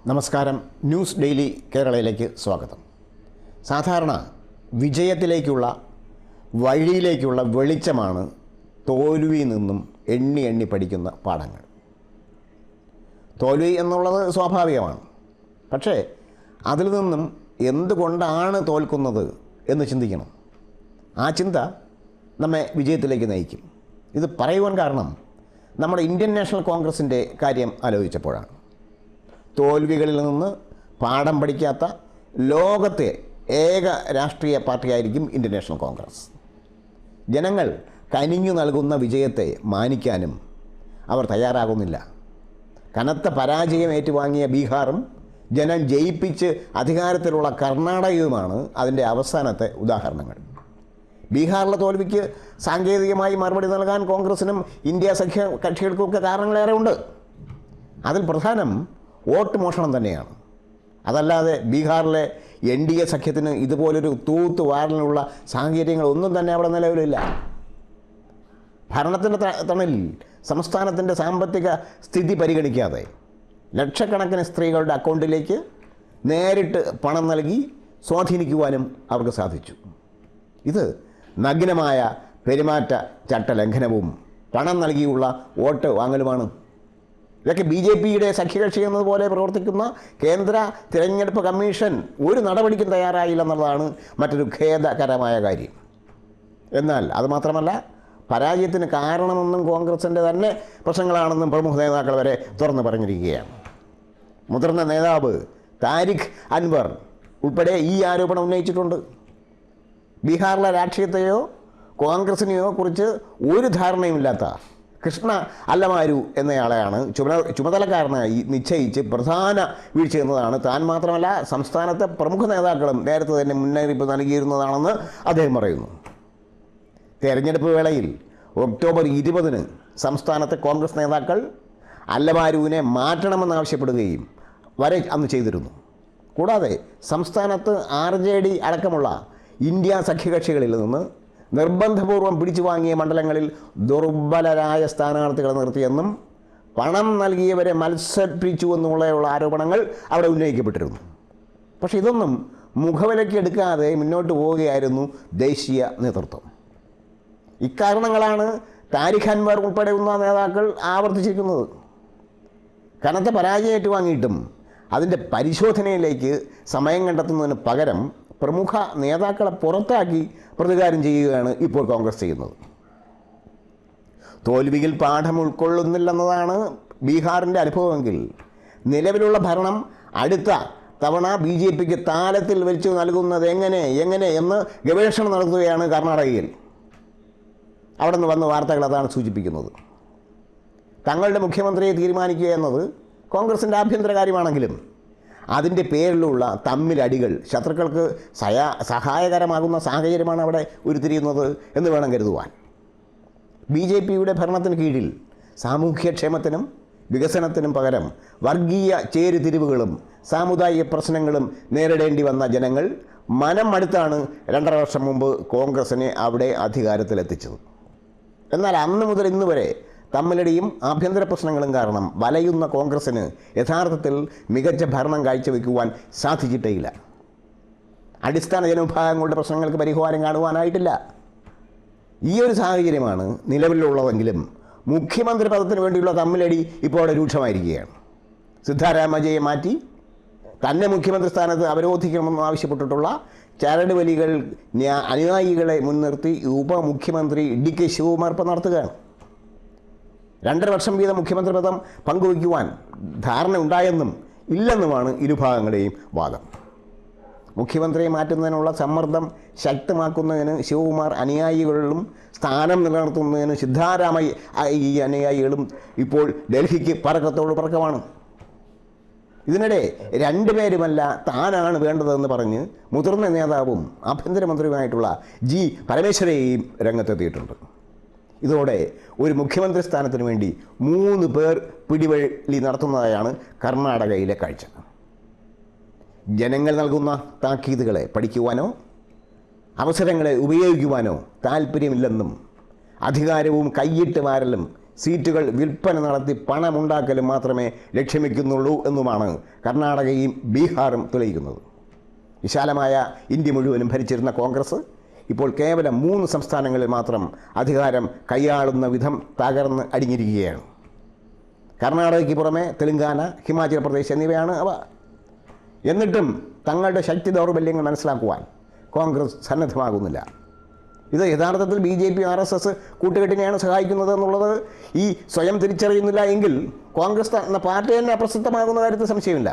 നമസ്കാരം. News daily കേരളയിലേക്ക് സ്വാഗതം. സാധാരണ വിജയത്തിലേക്കുള്ള വഴിയിലേക്കുള്ള വെളിച്ചമാണ് തോൽവിയിൽ നിന്നും എണ്ണി എണ്ണി പഠിക്കുന്ന പാഠങ്ങൾ. തോൽവി എന്നുള്ളത് സ്വാഭാവികമാണ്. പക്ഷേ അതിൽ നിന്നും എന്തുകൊണ്ടാണ് തോൽക്കുന്നത് എന്ന് ചിന്തിക്കണം. ആ ചിന്ത നമ്മെ വിജയത്തിലേക്ക് നയിക്കും. ഇത് പറയുവാൻ കാരണം നമ്മുടെ ഇന്ത്യൻ നാഷണൽ കോൺഗ്രസിൻ്റെ കാര്യം ആലോചിച്ചപ്പോഴാണ്. തോൽവികളിൽ നിന്ന് പാഠം പഠിക്കാത്ത ലോകത്തെ ഏക രാഷ്ട്രീയ പാർട്ടിയായിരിക്കും ഇന്ത്യൻ നാഷണൽ കോൺഗ്രസ്. ജനങ്ങൾ കനിഞ്ഞു നൽകുന്ന വിജയത്തെ മാനിക്കാനും അവർ തയ്യാറാകുന്നില്ല. കനത്ത പരാജയം ഏറ്റുവാങ്ങിയ ബീഹാറും ജനം ജയിപ്പിച്ച് അധികാരത്തിലുള്ള കർണാടകയുമാണ് അതിൻ്റെ അവസാനത്തെ ഉദാഹരണങ്ങൾ. ബീഹാറിലെ തോൽവിക്ക് സാങ്കേതികമായി മറുപടി നൽകാൻ കോൺഗ്രസിനും ഇന്ത്യ സഖ്യ കക്ഷികൾക്കുമൊക്കെ കാരണങ്ങളേറെ ഉണ്ട്. അതിൽ പ്രധാനം വോട്ട് മോഷണം തന്നെയാണ്. അതല്ലാതെ ബീഹാറിലെ NDA സഖ്യത്തിന് ഇതുപോലൊരു വാരലിനുള്ള സാഹചര്യങ്ങളൊന്നും തന്നെ അവിടെ നിലവിലില്ല. ഭരണത്തിൻ്റെ തണലിൽ സംസ്ഥാനത്തിൻ്റെ സാമ്പത്തിക സ്ഥിതി പരിഗണിക്കാതെ ലക്ഷക്കണക്കിന് സ്ത്രീകളുടെ അക്കൗണ്ടിലേക്ക് നേരിട്ട് പണം നൽകി സ്വാധീനിക്കുവാനും അവർക്ക് സാധിച്ചു. ഇത് നഗ്നമായ പെരുമാറ്റ ചട്ടലംഘനവും പണം നൽകിയുള്ള വോട്ട് വാങ്ങലുമാണ്. ഇതൊക്കെ BJPയുടെ സഖ്യകക്ഷി എന്നതുപോലെ പ്രവർത്തിക്കുന്ന കേന്ദ്ര തിരഞ്ഞെടുപ്പ് കമ്മീഷൻ ഒരു നടപടിക്കും തയ്യാറായില്ലെന്നുള്ളതാണ് മറ്റൊരു ഖേദകരമായ കാര്യം. എന്നാൽ അതുമാത്രമല്ല, പരാജയത്തിന് കാരണമെന്നും കോൺഗ്രസിൻ്റെ തന്നെ പ്രശ്നങ്ങളാണെന്നും പ്രമുഖ നേതാക്കൾ വരെ തുറന്നു പറഞ്ഞിരിക്കുകയാണ്. മുതിർന്ന നേതാവ് താരിഖ് അൻവർ ഉൾപ്പെടെ ഈ ആരോപണം ഉന്നയിച്ചിട്ടുണ്ട്. ബീഹാറിലെ രാഷ്ട്രീയത്തെയോ കോൺഗ്രസിനെയോ കുറിച്ച് ഒരു ധാരണയുമില്ലാത്ത കൃഷ്ണ അല്ലമാരു എന്നയാളെയാണ് ചുമതലക്കാരനായി നിശ്ചയിച്ച് പ്രധാന വീഴ്ച എന്നതാണ് താൻ മാത്രമല്ല സംസ്ഥാനത്തെ പ്രമുഖ നേതാക്കളും നേരത്തെ തന്നെ മുന്നറിയിപ്പ് നൽകിയിരുന്നതാണെന്ന് അദ്ദേഹം പറയുന്നു. തെരഞ്ഞെടുപ്പ് വേളയിൽ ഒക്ടോബർ 20 സംസ്ഥാനത്തെ കോൺഗ്രസ് നേതാക്കൾ അല്ലമാരുവിനെ മാറ്റണമെന്നാവശ്യപ്പെടുകയും വരെ അന്ന് ചെയ്തിരുന്നു. കൂടാതെ സംസ്ഥാനത്ത് RJD അടക്കമുള്ള ഇന്ത്യ സഖ്യകക്ഷികളിൽ നിന്ന് നിർബന്ധപൂർവം പിടിച്ചു വാങ്ങിയ മണ്ഡലങ്ങളിൽ ദുർബലരായ സ്ഥാനാർത്ഥികളെ നിർത്തിയെന്നും പണം നൽകിയവരെ മത്സരിപ്പിച്ചുവെന്നുള്ള ആരോപണങ്ങൾ അവിടെ ഉന്നയിക്കപ്പെട്ടിരുന്നു. പക്ഷേ ഇതൊന്നും മുഖവിലയ്ക്ക് എടുക്കാതെ മുന്നോട്ട് പോവുകയായിരുന്നു ദേശീയ നേതൃത്വം. ഇക്കാരണങ്ങളാണ് താരിഖ് അൻവർ ഉൾപ്പെടെയുള്ള നേതാക്കൾ ആവർത്തിച്ചിരിക്കുന്നത്. കനത്ത പരാജയം ഏറ്റുവാങ്ങിയിട്ടും അതിൻ്റെ പരിശോധനയിലേക്ക് സമയം കണ്ടെത്തുന്നതിന് പകരം പ്രമുഖ നേതാക്കളെ പുറത്താക്കി പ്രതികാരം ചെയ്യുകയാണ് ഇപ്പോൾ കോൺഗ്രസ് ചെയ്യുന്നത്. തോൽവിയിൽ പാഠം ഉൾക്കൊള്ളുന്നില്ലെന്നതാണ് ബീഹാറിൻ്റെ അനുഭവമെങ്കിൽ നിലവിലുള്ള ഭരണം അടുത്ത തവണ BJPക്ക് താലത്തിൽ വെച്ച് നൽകുന്നത് എങ്ങനെ എന്ന് ഗവേഷണം നടത്തുകയാണ് കർണാടകയിൽ. അവിടെ നിന്ന് വന്ന വാർത്തകൾ അതാണ് സൂചിപ്പിക്കുന്നത്. തങ്ങളുടെ മുഖ്യമന്ത്രിയെ തീരുമാനിക്കുക എന്നത് കോൺഗ്രസിൻ്റെ ആഭ്യന്തര കാര്യമാണെങ്കിലും അതിൻ്റെ പേരിലുള്ള തമ്മിലടികൾ ശത്രുക്കൾക്ക് സഹായകരമാകുന്ന സാഹചര്യമാണ് അവിടെ ഉരുത്തിരിയുന്നത് എന്ന് വേണം കരുതുവാൻ. BJPയുടെ ഭരണത്തിന് കീഴിൽ സാമൂഹ്യക്ഷേമത്തിനും വികസനത്തിനും പകരം വർഗീയ ചേരുതിരിവുകളും സാമുദായിക പ്രശ്നങ്ങളും നേരിടേണ്ടി വന്ന ജനങ്ങൾ മനം മടുത്താണ് 2.5 വർഷം മുമ്പ് കോൺഗ്രസിനെ അവിടെ അധികാരത്തിലെത്തിച്ചത്. എന്നാൽ അന്ന് മുതൽ ഇന്ന് വരെ തമ്മിലടിയും ആഭ്യന്തര പ്രശ്നങ്ങളും കാരണം വലയുന്ന കോൺഗ്രസിന് യഥാർത്ഥത്തിൽ മികച്ച ഭരണം കാഴ്ചവെക്കുവാൻ സാധിച്ചിട്ടേയില്ല. അടിസ്ഥാന ജനവിഭാഗങ്ങളുടെ പ്രശ്നങ്ങൾക്ക് പരിഹാരം കാണുവാനായിട്ടില്ല. ഈ ഒരു സാഹചര്യമാണ് നിലവിലുള്ളതെങ്കിലും മുഖ്യമന്ത്രി പദത്തിന് വേണ്ടിയുള്ള തമ്മിലടി ഇപ്പോൾ അവിടെ രൂക്ഷമായിരിക്കുകയാണ്. സിദ്ധാരാമയ്യയെ മാറ്റി തന്നെ മുഖ്യമന്ത്രി സ്ഥാനത്ത് അവരോധിക്കണമെന്ന് ആവശ്യപ്പെട്ടിട്ടുള്ള ചരട് വലികൾ അനുയായികളെ മുൻനിർത്തി ഉപമുഖ്യമന്ത്രി DK ശിവകുമാർ ഇപ്പം നടത്തുകയാണ്. 2.5 വർഷം വീതം മുഖ്യമന്ത്രി പദം പങ്കുവയ്ക്കുവാൻ ധാരണ ഉണ്ടായെന്നും ഇല്ലെന്നുമാണ് ഇരുഭാഗങ്ങളുടെയും വാദം. മുഖ്യമന്ത്രിയെ മാറ്റുന്നതിനുള്ള സമ്മർദ്ദം ശക്തമാക്കുന്നതിന് ശിവകുമാർ അനുയായികളിലും സ്ഥാനം നിലനിർത്തുന്നതിന് സിദ്ധാരാമയ്യ അനുയായികളും ഇപ്പോൾ ഡൽഹിക്ക് പറക്കമാണ്. ഇതിനിടെ രണ്ടുപേരുമല്ല താനാണ് വേണ്ടതെന്ന് പറഞ്ഞ് മുതിർന്ന നേതാവും ആഭ്യന്തരമന്ത്രിയുമായിട്ടുള്ള പരമേശ്വരയെയും രംഗത്തെത്തിയിട്ടുണ്ട്. ഇതോടെ ഒരു മുഖ്യമന്ത്രി സ്ഥാനത്തിന് വേണ്ടി 3 പേർ പിടിവള്ളി നടത്തുന്നതായാണ് കർണാടകയിലെ കാഴ്ച. ജനങ്ങൾ നൽകുന്ന താക്കീതുകളെ പഠിക്കുവാനോ അവസരങ്ങളെ ഉപയോഗിക്കുവാനോ താല്പര്യമില്ലെന്നും അധികാരവും കയ്യിട്ട് വാരലും സീറ്റുകൾ വിൽപ്പന നടത്തി പണമുണ്ടാക്കലും മാത്രമേ ലക്ഷ്യം വയ്ക്കുന്നുള്ളൂ എന്നുമാണ് കർണാടകയും ബീഹാറും തെളിയിക്കുന്നത്. വിശാലമായ ഇന്ത്യ മുഴുവനും ഭരിച്ചിരുന്ന കോൺഗ്രസ് ഇപ്പോൾ കേവലം 3 സംസ്ഥാനങ്ങളിൽ മാത്രം അധികാരം കൈയാളുന്ന വിധം തകർന്ന് അടിഞ്ഞിരിക്കുകയാണ്. കർണാടകയ്ക്ക് പുറമെ തെലുങ്കാന, ഹിമാചൽ പ്രദേശ് എന്നിവയാണ് അവ. എന്നിട്ടും തങ്ങളുടെ ശക്തി ദൗർബല്യങ്ങൾ മനസ്സിലാക്കുവാൻ കോൺഗ്രസ് സന്നദ്ധമാകുന്നില്ല. ഇത് യഥാർത്ഥത്തിൽ BJP RSS കൂട്ടുകെട്ടിനെയാണ് സഹായിക്കുന്നത് എന്നുള്ളത് ഈ സ്വയം തിരിച്ചറിയുന്നില്ല എങ്കിൽ കോൺഗ്രസ് എന്ന പാർട്ടി തന്നെ അപ്രസക്തമാകുന്ന കാര്യത്തിൽ സംശയമില്ല.